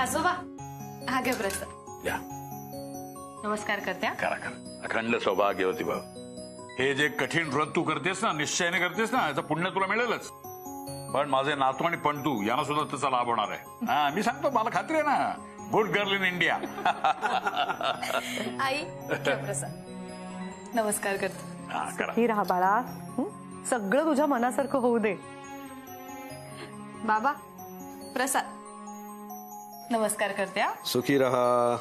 आजोबा हा घे प्रसाद. या नमस्कार करते. करा करा. अखंड सौभाग्यवती भाऊ. हे जे कठीण व्रत तू करतेस ना, निश्चयाने करतेस ना, याचं पुण्य तुला मिळेलच. पण माझे नातू आणि पंटू यांना सुद्धा त्याचा लाभ होणार आहे. हा मी सांगतो, मला खात्री आहे ना. Good girl in India. आई घे प्रसाद. नमस्कार करते. हा करा. ही राहा बाळा. सगळं तुझ्या मनासारखं होऊ दे. बाबा प्रसाद. नमस्कार करते. सुखी रहा.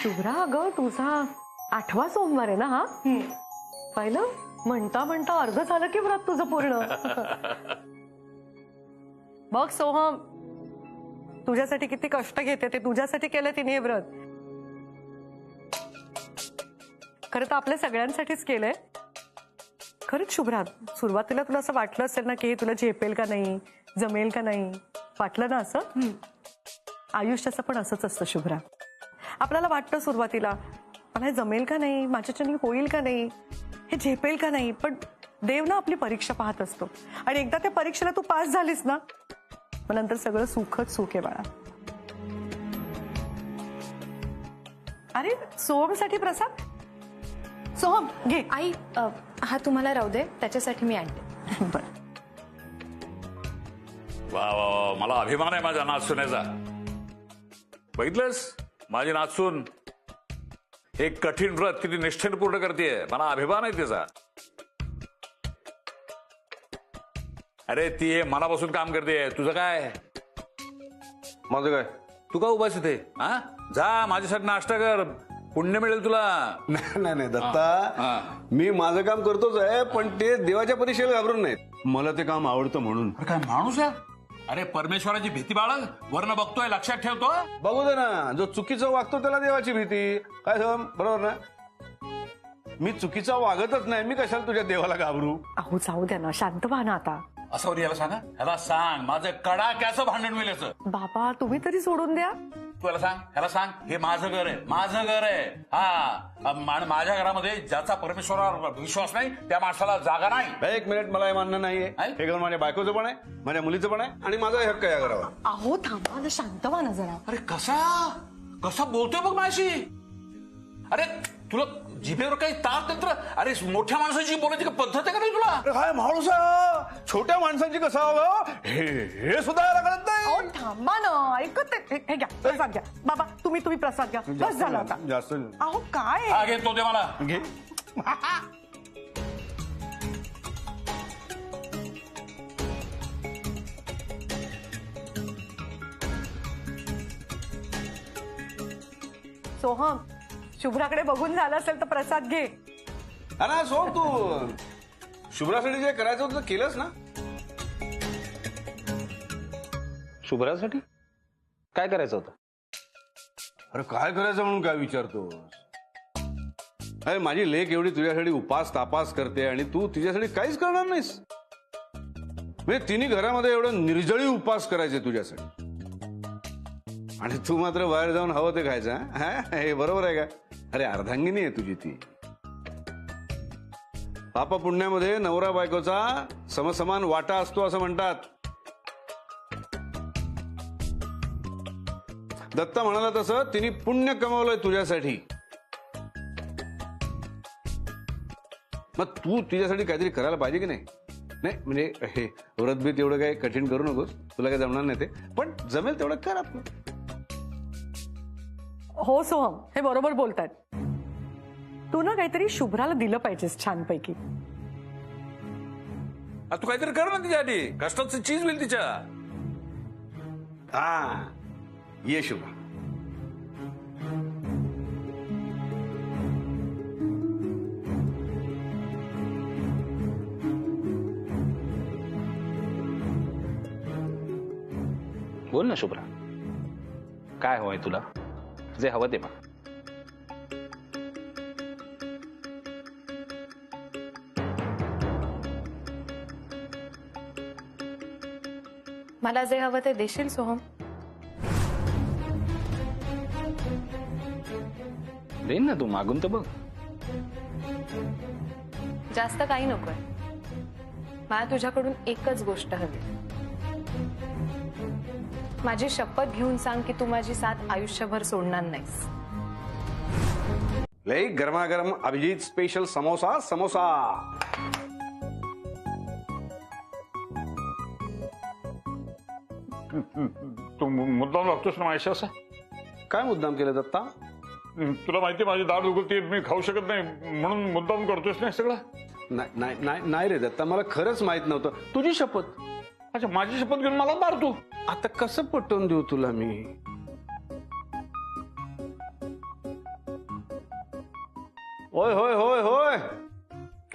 शुभ्रा, अगं तुझा 8वा सोमवार आहे ना हा? पाहिलं, म्हणता म्हणता अर्ध झालं की व्रत तुझं पूर्ण. बघ सोहम, तुझ्यासाठी किती कष्ट घेते ते. तुझ्यासाठी केलं तिने हे व्रत. खरं तर आपल्या सगळ्यांसाठीच केलंय. खरंच शुभ्रा, सुरुवातीला तुला असं वाटलं असेल ना की हे तुला झेपेल का नाही, जमेल का नाही, वाटलं ना असं? आयुष्याचं पण असंच असतं शुभ्रा. आपल्याला वाटतं सुरुवातीला मला हे जमेल का नाही, माझ्याच्याने होईल का नाही, हे झेपेल का नाही. पण देव ना आपली परीक्षा पाहत असतो. आणि एकदा त्या परीक्षेला तू पास झालीस ना, मग नंतर सगळं सुखच सुख आहे बाळा. अरे सोहमसाठी प्रसाद. सोहम घे. आई हा तुम्हाला राहू दे, त्याच्यासाठी मी आणते. बरं. वा वा वा, मला अभिमान आहे माझ्या नाचसुनेचा. बघितलंस माझी नाचसून हे कठीण व्रत किती निष्ठेने पूर्ण करतेय. मला अभिमान आहे त्याचा. अरे ती हे मनापासून काम करते. तुझं काय? माझं काय? तू का उभास इथे? हा जा माझ्यासाठी नाश्ता कर, पुण्य मिळेल तुला. नाही नाही दत्ता, मी माझं काम करतोच आहे, पण ते देवाच्या परीक्षेला घाबरून नाहीत. मला ते काम आवडतं म्हणून. अरे काय माणूस आहे? अरे परमेश्वराची भीती बाळग वर्ण बघतोय, लक्षात ठेवतो. बघू दे ना, जो चुकीचं वागतो त्याला देवाची भीती. काय सोहम, बरोबर ना? मी चुकीचा वागतच नाही, मी कशाला तुझ्या देवाला घाबरू? अहो जाऊ द्या ना, शांत व्हा ना आता. असं याला सांगा, ह्याला सांग माझं कडाक्याचं भांडण होईल याचं. बाबा तुम्ही तरी सोडून द्या. तू याला सांग, ह्याला सांग हे माझं घर आहे, माझं घर आहे. हा माझ्या घरामध्ये ज्याचा परमेश्वरावर विश्वास नाही त्या माणसाला जागा नाही. एक मिनिट, मला हे मानणं नाहीये. हे घर माझ्या बायकोचं पण आहे, माझ्या मुलीचं पण आहे, आणि माझा हक्क या घरावर. अहो थांबा ना, शांत व्हा ना जरा. अरे कसा कसा बोलतोय बघ माझी. अरे तुला जिभेवर काही ताप तंत्र? अरे मोठ्या माणसाची बोलायची का पद्धत आहे का नाही तुला? अरे काय माणूस आहे, छोट्या माणसांची कसं हवं हे सुद्धा याला कळत अहो नाही. थांबा ना, ऐकत हे घ्या प्रसाद घ्या. बाबा तुम्ही प्रसाद घ्या. बस झालं आता. जास्त अहो काय हा घेतो दे मला. घे. सोहम, शुभ्राकडे बघून झालं असेल तर प्रसाद घे. ना सोड, तू शुभ्रासाठी जे करायचं होतं ते केलंस ना? शुभ्रासाठी काय करायचं होतं? अरे काय करायचं म्हणून काय विचारतो? अरे माझी लेक एवढी तुझ्यासाठी उपास तापास करते आणि तू तिच्यासाठी काहीच करणार नाहीस. म्हणजे तिन्ही घरामध्ये एवढं निर्जळी उपास करायचे तुझ्यासाठी, आणि तू मात्र बाहेर जाऊन हवं ते खायचं. हे बरोबर आहे का? अरे अर्धांगिनी आहे तुझी ती. पापा पुण्यामध्ये नवरा बायकोचा समसमान वाटा असतो असं म्हणतात. दत्ता म्हणाला तसं तिने पुण्य कमवलंय तुझ्यासाठी. मग तू तिच्यासाठी काहीतरी करायला पाहिजे की नाही? नाही म्हणजे हे व्रतबीत एवढं काही कठीण करू नकोस, तुला काही जमणार नाही ते, पण जमेल तेवढं कर आपलं. हो सोहम, हे बरोबर बोलतायत. तू ना काहीतरी शुभ्राला दिलं पाहिजेस छानपैकी. तू काहीतरी कर ना तिच्यासाठी, कष्टाचं चीज होईल तिच्या. हा ये शुभा. बोल ना शुभ्रा, काय हवंय तुला? जे हवं ते बघ. मला जे हवं ते देशील सोहम? देईन ना, तू मागून तर बघ. जास्त काही नकोय, मला तुझ्याकडून एकच गोष्ट हवी. माझी शपथ घेऊन सांग की तू माझी साथ आयुष्यभर सोडणार नाहीस. लई गरमागरम अभिजित स्पेशल समोसा समोसा. तू मुद्दाम लागतोस ना माझ्याशी असं. काय मुद्दाम केलं दत्ता? तुला माहिती माझी दाढ उघडते, मी खाऊ शकत नाही म्हणून मुद्दाम करतोस ना सगळं. नाही रे दत्ता, मला खरंच माहित नव्हतं. तुझी शपथ. अच्छा, माझी शपथ घेऊन मला मारतो. आता कसं पटवून देऊ तुला मी? होय होय होय होय.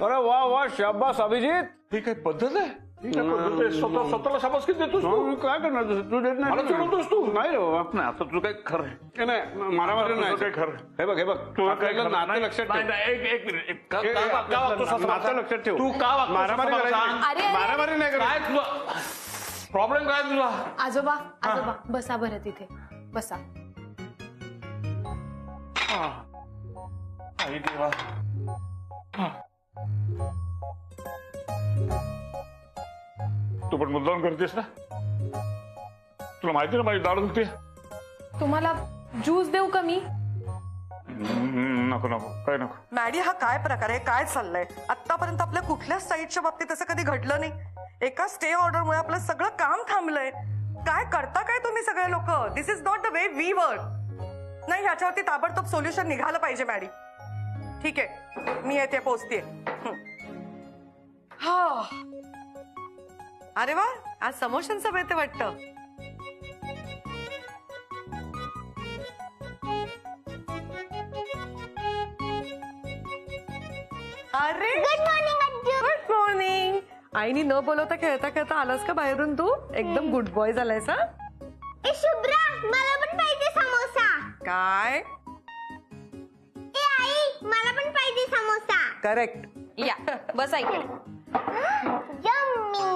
अरे वा वा, शाबास अभिजित. ही काय पद्धत आहे? ही काय पद्धत आहे? स्वतःला शाबासकी देतोस तू? काय करणार तू? देत नाही. मला चिडवतोस तू? नाही रे बाबा. नाही, आता तुझं काय खरं आहे? नाही मारामारी नाही. काय खरं? हे बघ तू काय आपल्याला खरं? नातं नाही, लक्षात नाही, ठेव. नाही, एक मिनिट. का नातं वागतोस असं? लक्षात ठेव. तू का वागतोस मारामारी असं? करायची सांग. नाही. अरे, अरे. मारामारी नाही काय करायची. तुझा प्रॉब्लेम काय तुझा? आजोबा आजोबा बसा बरं तिथे बसा. आई देवा. तू पण मुद्दाम करतेस ना? तुला माहिती ना माझी दाढ दुखते. तुम्हाला ज्यूस देऊ का मी? नको नको, काय नको. मॅडी, हा काय प्रकार आहे? काय चाललंय? आतापर्यंत आपल्या कुठल्याच साईडच्या बाबतीत असं कधी घडलं नाही. एका स्टे ऑर्डरमुळे आपलं सगळं काम थांबलंय. काय करता काय तुम्ही सगळे लोक? This is not the way we work. नाही, ह्याच्यावरती ताबडतोब सोल्युशन निघालं पाहिजे मॅडी. ठीक आहे, मी येते, पोहोचते. हा, अरे वा, आज समोशांचा बेत वाटतं. अरे गुड मॉर्निंग. आईनी न बोलवता खेळता खेळता आलास का बाहेरून तू? एकदम गुड बॉय झालायस. हा, ए शुभ्रा, मला पण पाहिजे समोसा. काय ए आई, मला पण पाहिजे समोसा. करेक्ट. या बसा इकडे. यम्मी.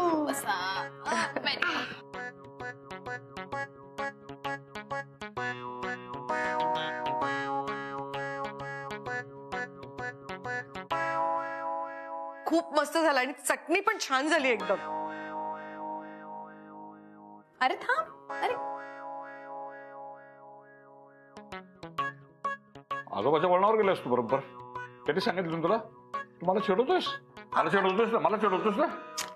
खूप मस्त झाला आणि चटणी पण छान झाली एकदम. अरे थांब. अरे आजोबाच्या वळणावर गेलास तू बरोबर. कधी सांगितलं तुला? तू मला चिडवतोस? मला चिडवतोस ना? मला चिडवतोस ना?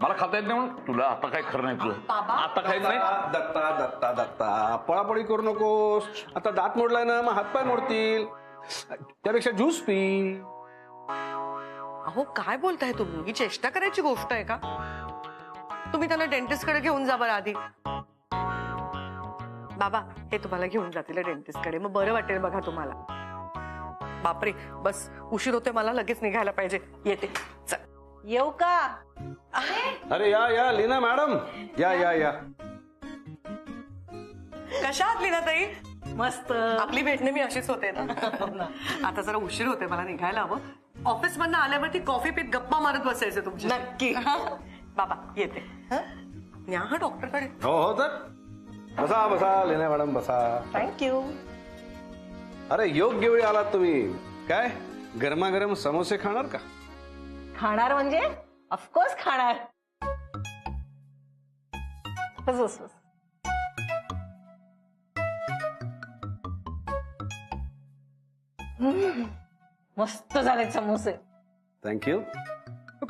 मला खाता येत नाही म्हणून? तुला आता काय खरं नाही तुझं. आता काही नाही. दत्ता दत्ता दत्ता, पळापळी करू नकोस. आता दात मोडलाय ना, मग हातपाय मोडतील. त्यापेक्षा ज्यूस पी. अहो, काय बोलताय तुम्ही? ही चेष्टा करायची गोष्ट आहे का? तुम्ही त्यांना डेंटिस्ट कडे घेऊन जा बरं आधी. बाबा, हे तुम्हाला घेऊन जातील डेंटिस्ट कडे, मग बरं वाटेल बघा तुम्हाला. बापरे, बस उशीर होते, मला लगेच निघायला पाहिजे. येते. चल. येऊ का? अरे या लीना मॅडम, या या या. कशा आहात लीना ताई? मस्त. आपली भेट नेहमी अशीच होते ना. आता जरा उशीर होते, मला निघायला हवं. ऑफिस मधनं आल्यावरती कॉफी पीत गप्पा मारत बसायचं तुमची. नक्की. बाबा, येते. न्या हा डॉक्टरकडे. हो तर बसा बसा लीना मॅडम, बसा. थँक्यू. अरे योग्य वेळी आलात तुम्ही. काय गरमागरम समोसे खाणार का? खाणार म्हणजे ऑफकोर्स खाणार. बस बस बस. मस्त झाले समोसे. थँक्यू.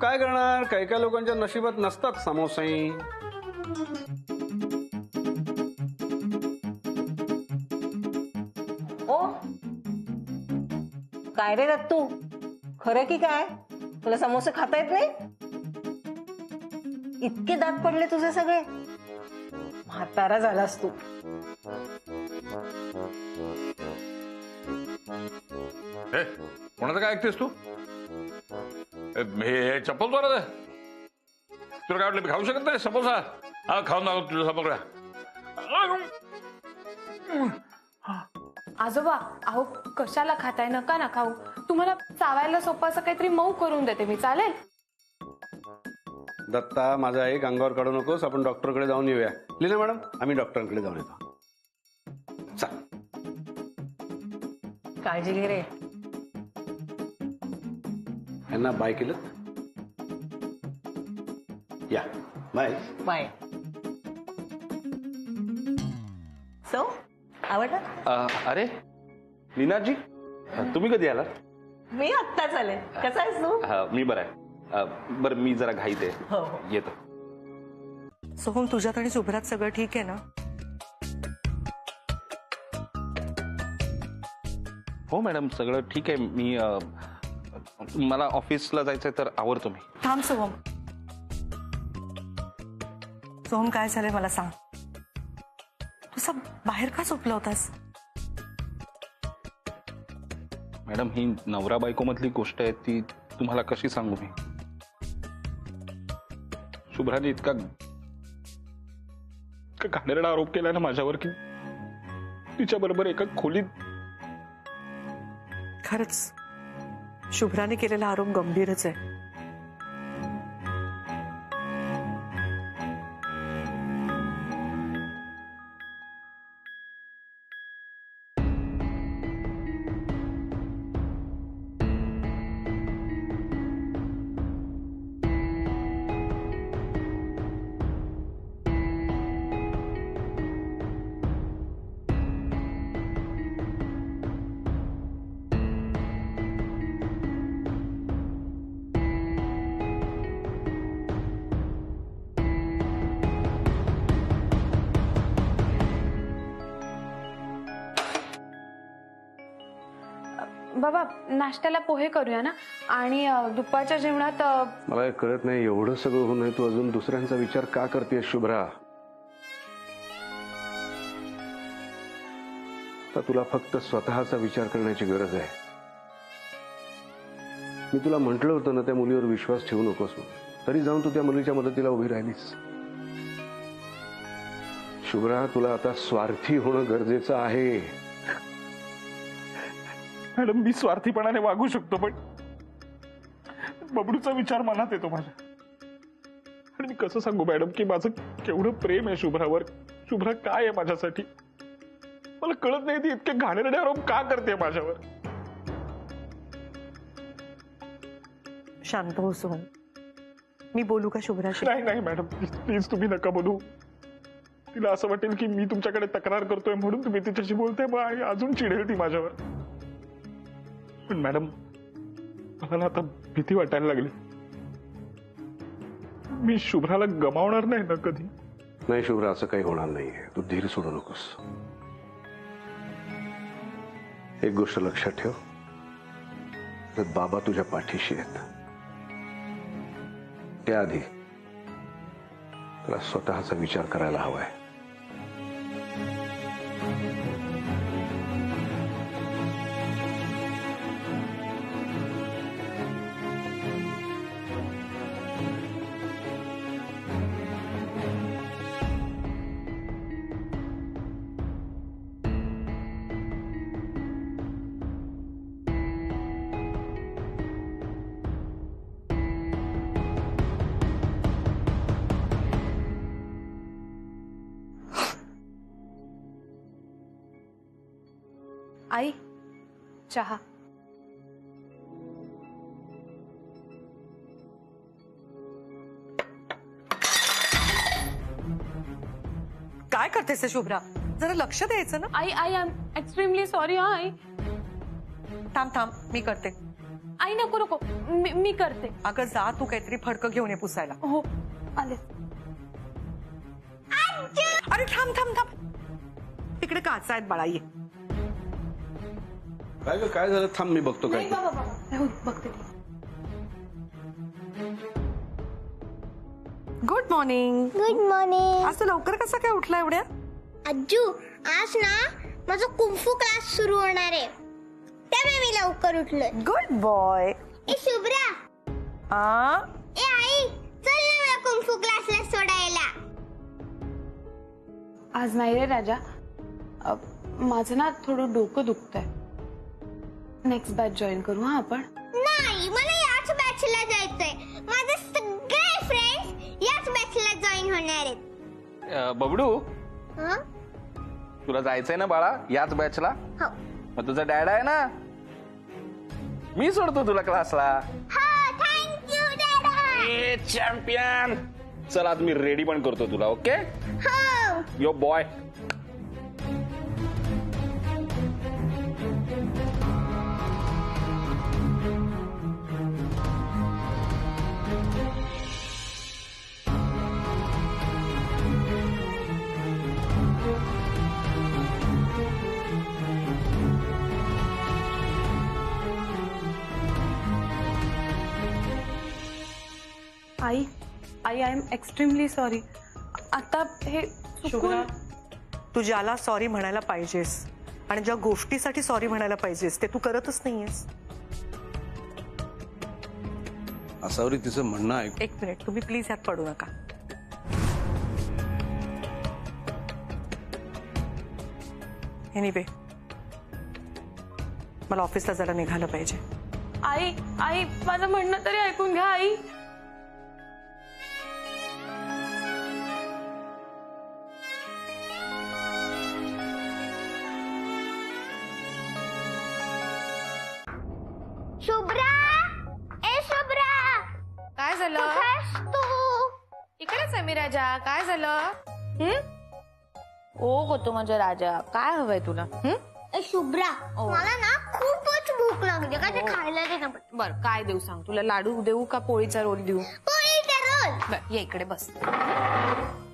काय करणार, काही काही लोकांच्या नशिबात नसतात समोसे. ओ, काय रे दत्तू, खरं की काय? तुला समोसे खाता येत नाही? इतके दात पडले तुझे सगळे? म्हातारा झालास तू. हे कोणाचं काय ऐकतेस तू? हे चप्पल चोरत आहे? तुला काय वाटलं मी खाऊ शकत नाही समोसा? हा, खाऊन दाखव तुझ्या समोर. आजोबा, अहो कशाला खाताय? नका ना खाऊ. तुम्हाला चावायला सोपं असं काहीतरी मऊ करून देते मी, चालेल? दत्ता, माझा एक अंगावर काढू नकोस. आपण डॉक्टरकडे जाऊन येऊया. लीना मॅडम, आम्ही डॉक्टरांकडे जाऊन येतो. चल. काळजी घे रे. यांना बाय केलं. या बाय. बाय. आवडला? अरे लीनाजी, तुम्ही कधी आला? मी आत्ताच आले. कसा आहेस तू? मी बरं आहे. बरं मी जरा घाईत आहे, हो, हो. येतो. सोहम, तुझ्यात आणि शुभ्रात सगळं ठीक आहे ना? हो मॅडम, सगळं ठीक आहे. मला ऑफिसला जायचंय तर आवरतो मी. थांब सोहम. सोहम, काय झालंय मला सांग. तुझा बाहेर का झोपला होतास? मॅडम, ही नवरा बायको मधली गोष्ट आहे, ती तुम्हाला कशी सांगू मी. शुभ्राने इतका घाणेरडा आरोप केलाय ना माझ्यावर की तिच्या बरोबर एका खोलीत. खरंच शुभ्राने केलेला आरोप गंभीरच आहे. बाबा, नाश्त्याला पोहे करूया ना, आणि दुपारच्या जेवणात मला हे कळत नाही, एवढं सगळं होऊन तू अजून दुसऱ्यांचा विचार का करतेस शुभ्रा? तर तुला फक्त स्वतःचा विचार करण्याची गरज आहे. मी तुला म्हटलं होतं ना, त्या मुलीवर विश्वास ठेवू नकोस म्हणून, तरी जाऊन तू त्या मुलीच्या मदतीला उभी राहिलीस. शुभ्रा, तुला आता स्वार्थी होणं गरजेचं आहे. मॅडम, मी स्वार्थीपणाने वागू शकतो, पण बबडूचा विचार मनात येतो माझ्या. आणि मी कसं सांगू मॅडम की माझं केवढं प्रेम आहे शुभ्रावर. शुभ्रा काय आहे माझ्यासाठी मला कळत नाही. ती इतके घाणेरडे आरोप का करते माझ्यावर. शांत हो सोहम. मी बोलू का शुभ्राशी? नाही नाही मॅडम, प्लीज तुम्ही नका बोलू. तिला असं वाटेल की मी तुमच्याकडे तक्रार करतोय म्हणून तुम्ही तिच्याशी बोलते, आणि अजून चिडेल ती माझ्यावर. पण मॅडम, मला ना आता भीती वाटायला लागली. मी शुभ्राला गमावणार नाही ना कधी. नाही शुभ्रा, असं काही होणार नाहीये. तू धीर सोडू नकोस. एक गोष्ट लक्षात ठेव, तर बाबा तुझ्या पाठीशी आहेत. त्याआधी तुला स्वतःचा विचार करायला हवाय. आई, चहा. काय करतेस शुभ्रा? जरा लक्ष द्यायचं ना. आई आई आय एम एक्स्ट्रीमली सॉरी. हा आई. थांब थांब, मी करते. आई नको नको, मी करते. अगं जा, तू काहीतरी फडकं घेऊन ये पुसायला. हो, आले. अरे थांब थांब थांब, तिकडे काचा आहेत बाळा, ये. काय झालं? थांब, मी बघतो काय. नाही बाबा बाबा, हो, बघते. Good morning. Good morning. आज तू लवकर कसा काय उठला एवढ्या? अज्जू, आज ना माझा कुंफू क्लास सुरू होणार आहे, त्यामुळे मी लवकर उठलोय. Good boy. ए शुभ्रा, ए आई, चल ना मला कुंफू क्लासला सोडायला. आज नाही रे राजा, माझं ना थोडं डोकं दुखतंय. नेक्स्ट बॅच जॉईन करू हा आपण. नाही, मला याच बॅचला जायचंय. माझे सगळे फ्रेंड्स याच बॅचला जॉईन होणार आहेत. बबडू, हं? तुला जायचंय ना बाळा याच बॅचला? हो. मग तुझा डॅड आहे ना, मी सोडतो तुला क्लासला. हो, थँक्यू डॅडा. चॅम्पियन. चल आज मी रेडी पण करतो तुला. ओके, हो. Yo boy. I I I am extremely sorry. आता हे शुभ्रा, तू ज्याला सॉरी म्हणायला पाहिजेस आणि ज्या गोष्टीसाठी सॉरी म्हणायला पाहिजेस ते तू करतच नाहीयेस. असावरी तिचं म्हणणं आहे. एक मिनिट, तुम्ही प्लीज ह्यात पडू नका. एनिवे, मला ऑफिसला जरा निघालं पाहिजे. आई आई माझं म्हणणं तरी ऐकून घ्या आई. शुभ्रा, ए शुभ्रा, काय झालं? कुठेस तू? इकडेच आहे मी राजा. काय झालं? ओ गो तू म्हणजे राजा, काय हवंय तुला? ए शुभ्रा, मला ना खूपच भूक लागली. काय ते खायला दे ना. बर काय देऊ सांग? तुला लाडू देऊ का पोळीचा रोल देऊ? पोळीचा रोल. बर ये इकडे बस.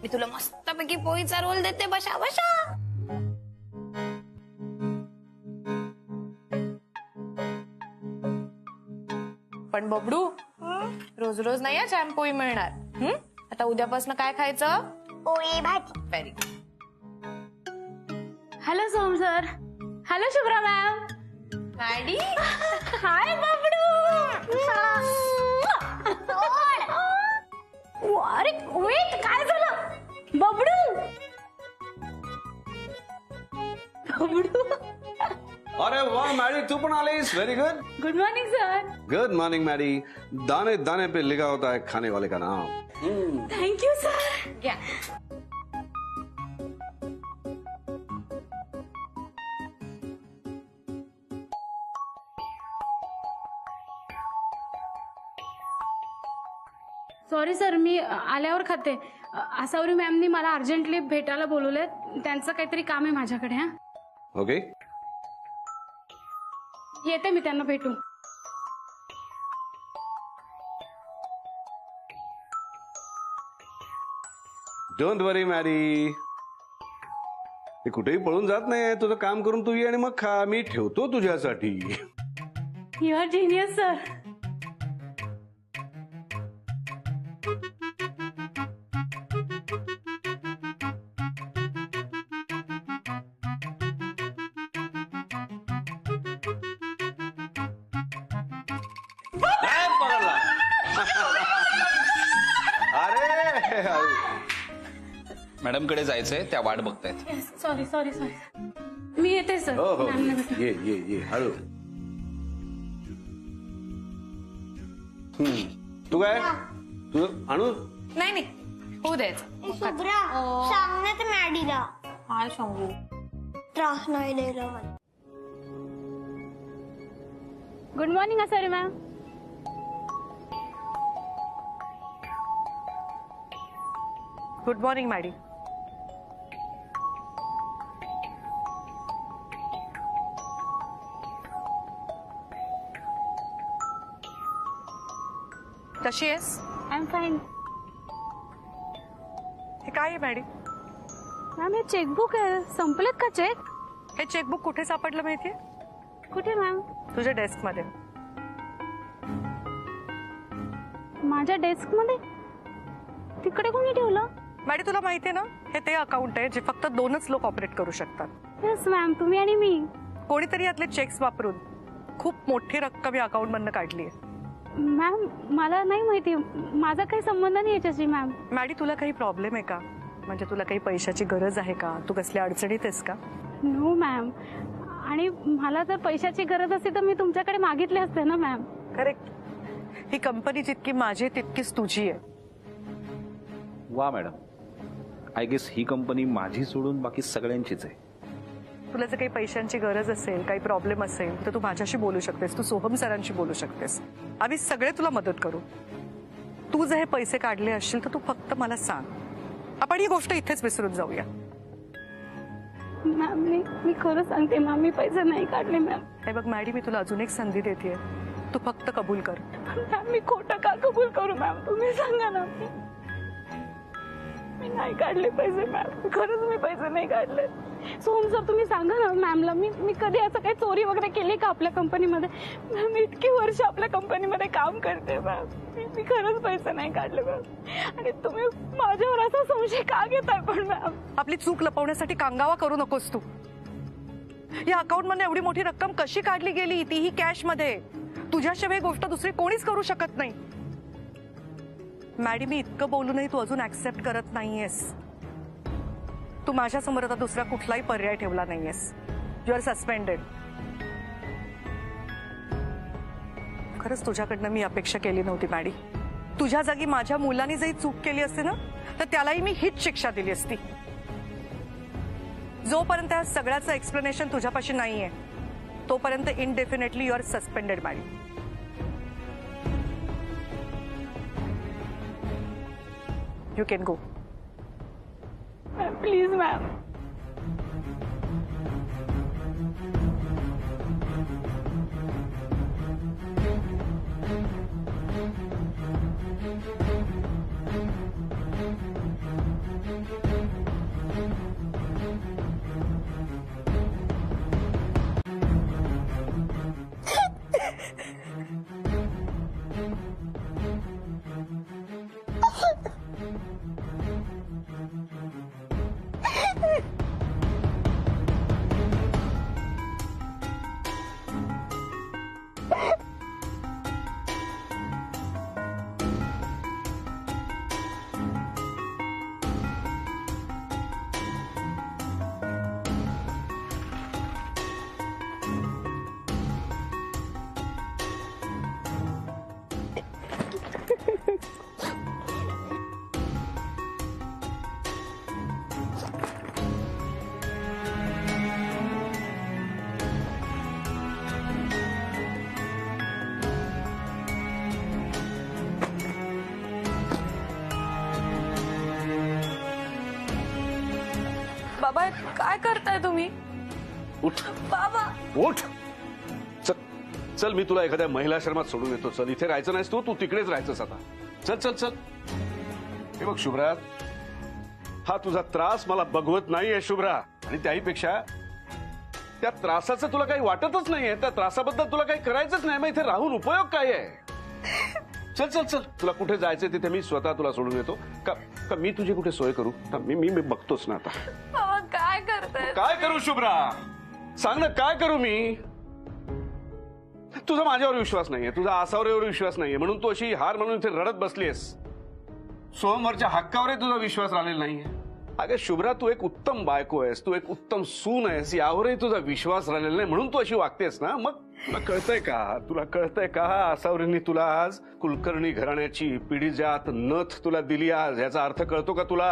मी तुला मस्तपैकी पोळीचा रोल देते. बशा बशा. पण बबडू, रोज रोज नाही या छान पोळी मिळणार. आता उद्यापासून काय खायचं? पोळी भाजी. Very. Hello Som sir. Hello Shubhra ma'am. Maddy. Hi बबडू. अरे वेट, काय झालं बबडू? बबडू, अरे वा मॅडी, तू पण आलीस. Very good. Good morning sir. Good morning Maddy. दाने दाने पे लिखा होता है खाने वाले का नाम. Thank you sir. घ्या. सॉरी सर, मी आल्यावर खाते. आसावरी मॅमनी मला अर्जंटली भेटायला बोलवलंय. त्यांचं काहीतरी काम आहे माझ्याकडे. हा ओके. येते मी त्यांना भेटून. डोंट वरी मॅडी, ते कुठेही पळून जात नाही. तुझं काम करून तू ये आणि मग खा. मी ठेवतो तुझ्यासाठी. You are genius sir. अरे मॅडम कडे जायचंय, त्या वाट बघतायत. Sorry sorry sorry. मी येते सर. हो हो, मॅमला भेटून. ये ये ये हळू. तू काय तुझं आणू? नाही नाही, होऊ द्यायचं. शुभ्रा, सांग ना त्या मॅडीला. काय सांगू? त्रास नाही द्यायला मला. Good morning Asavari ma'am. Good morning Maddy. कशी आहेस? I am fine. हे काय आहे मॅडी? मॅम हे चेकबुक आहे. संपलेत का चेक? हे चेकबुक कुठे सापडलं माहितीये? कुठे मॅम? तुझ्या डेस्क मध्ये. माझ्या डेस्क मध्ये? तिकडे कोणी ठेवलं? मॅडी तुला माहितीये ना, हे ते अकाउंट आहे जे फक्त 2च लोक ऑपरेट करू शकतात. येस मॅम, तुम्ही आणि मी. कोणीतरी यातले चेक्स वापरून खूप मोठी रक्कम या अकाउंट मधनं काढली आहे. मॅम मला नाही माहिती. माझा काही संबंध नाही याच्याशी मॅम. मॅडी तुला काही प्रॉब्लेम आहे का? म्हणजे तुला काही पैशाची गरज आहे का? तू कसल्या अडचणीत आहेस का? No ma'am. आणि मला जर पैशाची गरज असती तर मी तुमच्याकडे मागितले असते ना मॅम. करेक्ट. ही कंपनी जितकी माझी तितकीच तुझी आहे. वा मॅडम, आय गेस ही कंपनी माझी सोडून बाकी सगळ्यांचीच आहे. तुला जर काही पैशांची गरज असेल, काही प्रॉब्लेम असेल तर तू माझ्याशी बोलू शकतेस. तू सोहम सरांशी बोलू शकतेस. आम्ही सगळे तुला मदत करू. तू जर हे पैसे काढले असशील तर तू फक्त मला सांग. आपण ही गोष्ट इथेच विसरून जाऊया. मॅम मी खरं सांगते मॅम, मी पैसे नाही काढले मॅम. हे बघ मॅडी, मी तुला अजून एक संधी देते. तू फक्त कबूल कर. मॅम मी खोटं का कबूल करू मॅम? तुम्ही सांगा ना. मी नाही काढले पैसे मॅम, खरंच मी पैसे नाही काढले. सोहम सर तुम्ही सांगा ना मॅमला, मी कधी असं काही चोरी वगैरे केली का आपल्या कंपनीमध्ये? मॅम इतकी वर्ष आपल्या कंपनीमध्ये काम करते मॅम, मी खरंच पैसे नाही काढले मॅम. आणि तुम्ही माझ्यावर असा संशय का घेताय पण मॅम? आपली चूक लपवण्यासाठी कांगावा करू नकोस तू. या अकाउंट मध्ये एवढी मोठी रक्कम कशी काढली गेली, तीही कॅश मध्ये? तुझ्याशिवाय गोष्ट दुसरी कोणीच करू शकत नाही. मॅडम, मी इतकं बोलूनही तू अजून ऍक्सेप्ट करत नाहीयेस. तू माझ्या समोर आता दुसरा कुठलाही पर्याय ठेवला नाहीयेस. You are suspended. खरंच तुझ्याकडनं मी अपेक्षा केली नव्हती मॅडी. तुझ्या जागी माझ्या मुलाने जरी चूक केली असती ना, तर त्यालाही मी हीच शिक्षा दिली असती. जोपर्यंत या सगळ्याचं एक्सप्लेनेशन तुझ्यापाशी नाहीये, तोपर्यंत indefinitely you are suspended Maddy. You can go. Please ma'am. बाबा काय करताय तुम्ही? उठ बाबा उठ. चल चल, मी तुला एखाद्या महिला आश्रमात सोडून येतो. चल, इथे राहायचं नाहीस तू तिकडेच राहायचंस आता. चल चल चल. हे बघ शुभ्रा, हा तुझा त्रास मला बघवत नाहीये शुभ्रा. आणि त्याहीपेक्षा त्या त्रासाचं तुला काही वाटतच नाहीये. त्या त्रासाबद्दल तुला काही करायचंच नाही. मग इथे राहून उपयोग काय आहे? चल चल चल, तुला कुठे जायचंय तिथे मी स्वतः तुला सोडून येतो. का मी तुझी कुठे सोय करू? मी बघतोच ना आता. बाबा काय करताय? काय करू शुभ्रा? सांग ना, काय करू मी? तुझा माझ्यावर विश्वास नाहीये, तुझा आसावरीवर विश्वास नाहीये, म्हणून तू अशी हार म्हणून इथे रडत बसलीयस. सोहमवरच्या हक्कावरही तुझा विश्वास राहिलेला नाहीये. अगं शुभ्रा, तू एक उत्तम बायको आहेस, तू एक उत्तम सून आहेस, यावरही तुझा विश्वास राहिलेला नाही, म्हणून तू अशी वागतेस ना. मग तुला कळतंय का? तुला कळतंय का? आसावरींनी तुला आज कुलकर्णी घराण्याची पिढीजात नथ तुला दिली आज, याचा अर्थ कळतो का तुला?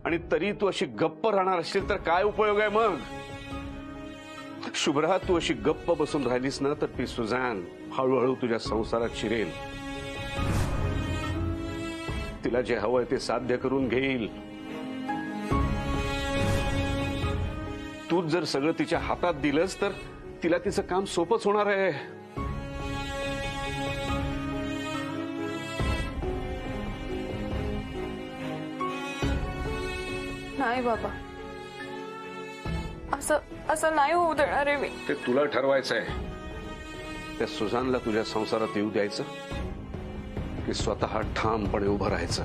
आणि तरी तू अशी गप्प राहणार असशील तर काय उपयोग आहे मग? शुभ्रा, तू अशी गप्प बसून राहिलीस ना तर ती सुझान हळूहळू तुझ्या संसारात शिरेल. तिला जे हवंय ते साध्य करून घेईल. तूच जर सगळं तिच्या हातात दिलंस तर तिला तिचं काम सोपंच होणार आहे. नाही बाबा, असं नाही होऊ देणार आहे मी. ते तुला ठरवायचं आहे. त्या सुझानला तुझ्या संसारात येऊ द्यायचं की स्वतः ठामपणे उभं राहायचं?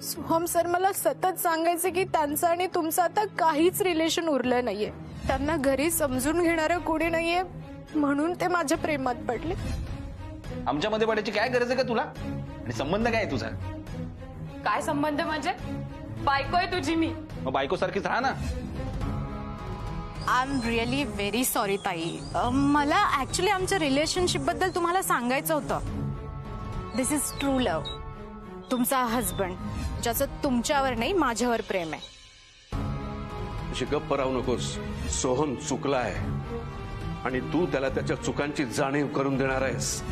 सोहम सर मला सतत सांगायचे की त्यांचं आणि तुमचं आता काहीच रिलेशन उरलं नाहीये. त्यांना घरी समजून घेणारं कोणी नाहीये, म्हणून ते माझ्या प्रेमात पडले. आमच्यामध्ये पडायची काय गरज आहे का तुला? आणि संबंध काय आहे तुझा? काय संबंध म्हणजे? बायको आहे तुझी मी. मग बायको सारखीच राहा ना. I am really very sorry ताई. मला ऍक्च्युली आमच्या रिलेशनशिप बद्दल तुम्हाला सांगायचं होतं. दिस इज ट्रू लव्ह. तुमचा हजबंड ज्याचं तुमच्यावर नाही माझ्यावर प्रेम आहे. अशी गप्प राहू नकोस. सोहम चुकलाय आणि तू त्याला त्याच्या चुकांची जाणीव करून देणार आहेस.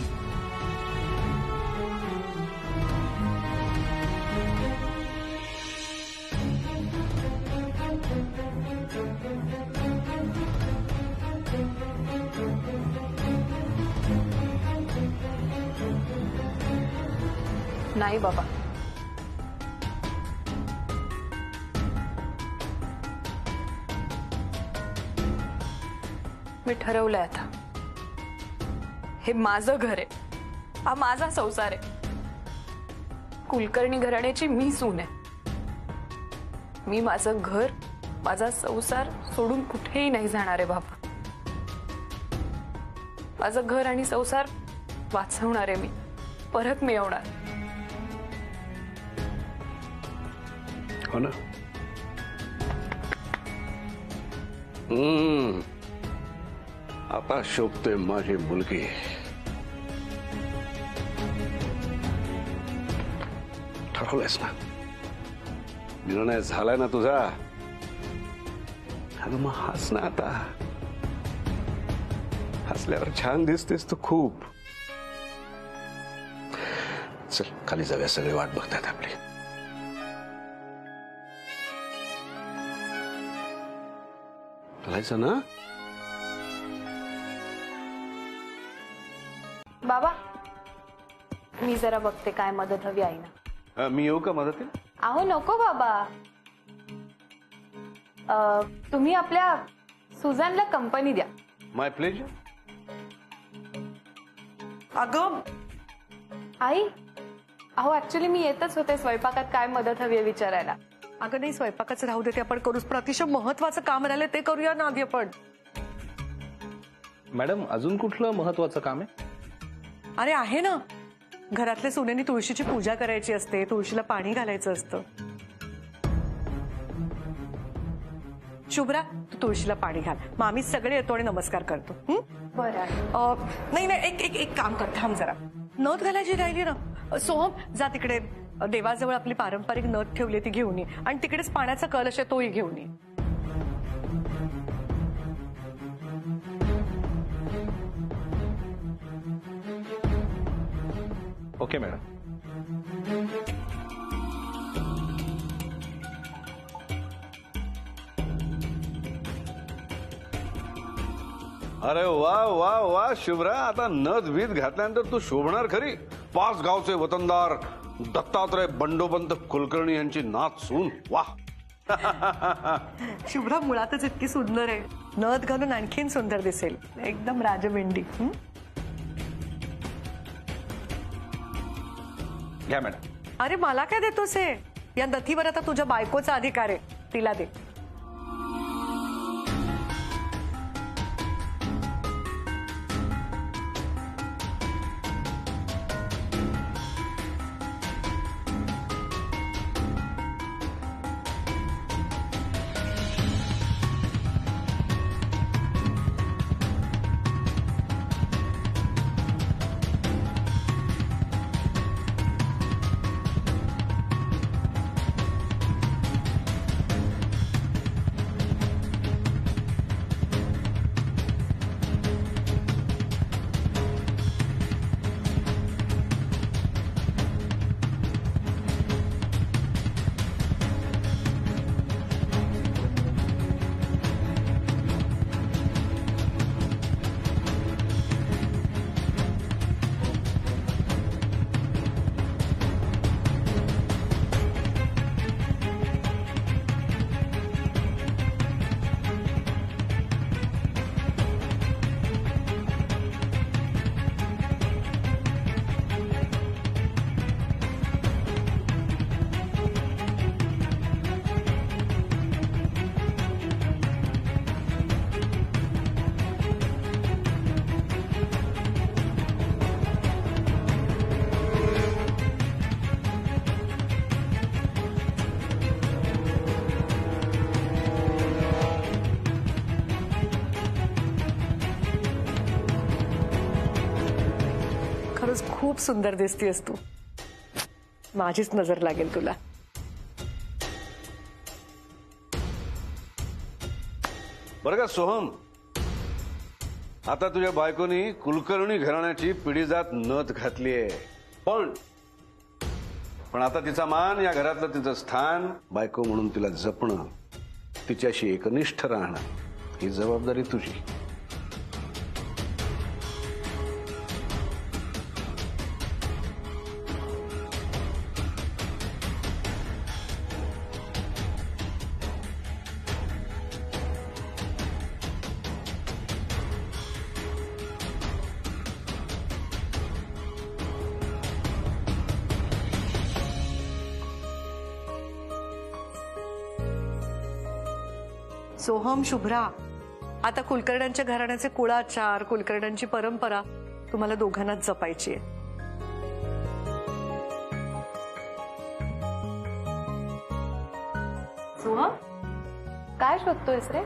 नाही बाबा, मी ठरवलंय आता. हे माझं घर आहे, हा माझा संसार आहे. कुलकर्णी घराण्याची मी सून आहे. मी माझं घर, माझा संसार सोडून कुठेही नाही जाणार आहे बाबा. माझं घर आणि संसार वाचवणार आहे मी, परत मिळवणार. हो ना. आता शोभते माझी मुलगी. ठरवलंयस ना, निर्णय झालाय ना तुझा. अगं मग हस ना आता. हसल्यावर छान दिसतेस तू खूप. चल खाली जाऊया, सगळे वाट बघतात आपली. चालायचं ना. बाबा, मी जरा बघते काय मदत हवी आहे ना. मी येऊ का मदतीला? अहो नको बाबा, तुम्ही आपल्या सुझानला कंपनी द्या. माय प्लेजर. अगं आई, अहो ऍक्च्युली मी येतच होते स्वयंपाकात काय मदत हवी आहे विचारायला. अगं नाही, स्वयंपाकाचं राहू दे, ते आपण करूच. पण अतिशय महत्वाचं काम राहिलं ते करूया ना आधी आपण. मॅडम अजून कुठलं महत्वाचं काम आहे? अरे आहे ना, घरातल्या सुनेनी तुळशीची पूजा करायची असते, तुळशीला पाणी घालायचं असतं. शुभ्रा, तू तुळशीला पाणी घाल. मग आम्ही सगळे येतो आणि नमस्कार करतो. बरं. नाही नाही, एक काम कर, थांब जरा. नथ घालायची राहिली ना. सोहम, जा तिकडे देवाजवळ आपली पारंपरिक नथ ठेवली ती घेऊन ये, आणि तिकडेच पाण्याचा कलश आहे तोही घेऊन ये. Okay madam. अरे वा वा वा शुभ्रा, आता नथ बीत घातल्यानंतर तू शोभणार खरी. 5 गावचे वतनदार दत्तात्रय बंडोबंत कुलकर्णी यांची नात सून. वा. शुभ्रा मुळातच इतकी सुंदर आहे, नथ घालून आणखीन सुंदर दिसेल. एकदम राजमेंढी. घ्या मॅडम. अरे मला काय देतोस हे? या नथीवर आता तुझ्या बायकोचा अधिकार आहे, तिला दे. खरंच खूप सुंदर दिसतेस तू. माझीच नजर लागेल तुला. बरं का सोहम, आता तुझ्या बायकोनी कुलकर्णी घराण्याची पिढीजात नथ घातलीये. पण आता तिचा मान, या घरातलं तिचं स्थान, बायको म्हणून तिला जपणं, तिच्याशी एकनिष्ठ राहणं, ही जबाबदारी तुझी. सोहम, शुभ्रा, आता कुलकर्ण्यांच्या घराण्याचे कुळाचार, कुलकर्ण्यांची परंपरा तुम्हाला दोघांनाच जपायची आहे. सोहम, काय शोधतोयस रे?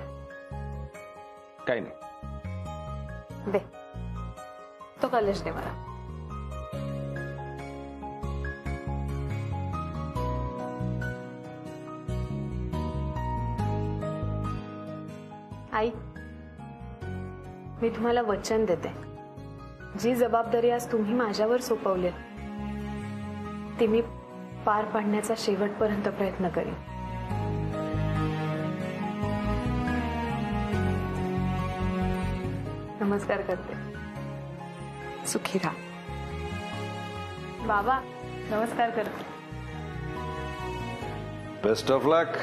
काय नाही. दे तो कॉलेज दे मला. आई, मी तुम्हाला वचन देते, जी जबाबदारी आज तुम्ही माझ्यावर सोपवली ती मी पार पाडण्याचा शेवटपर्यंत प्रयत्न करेन. नमस्कार करते. सुखी राहा. बाबा, नमस्कार करते. Best of luck.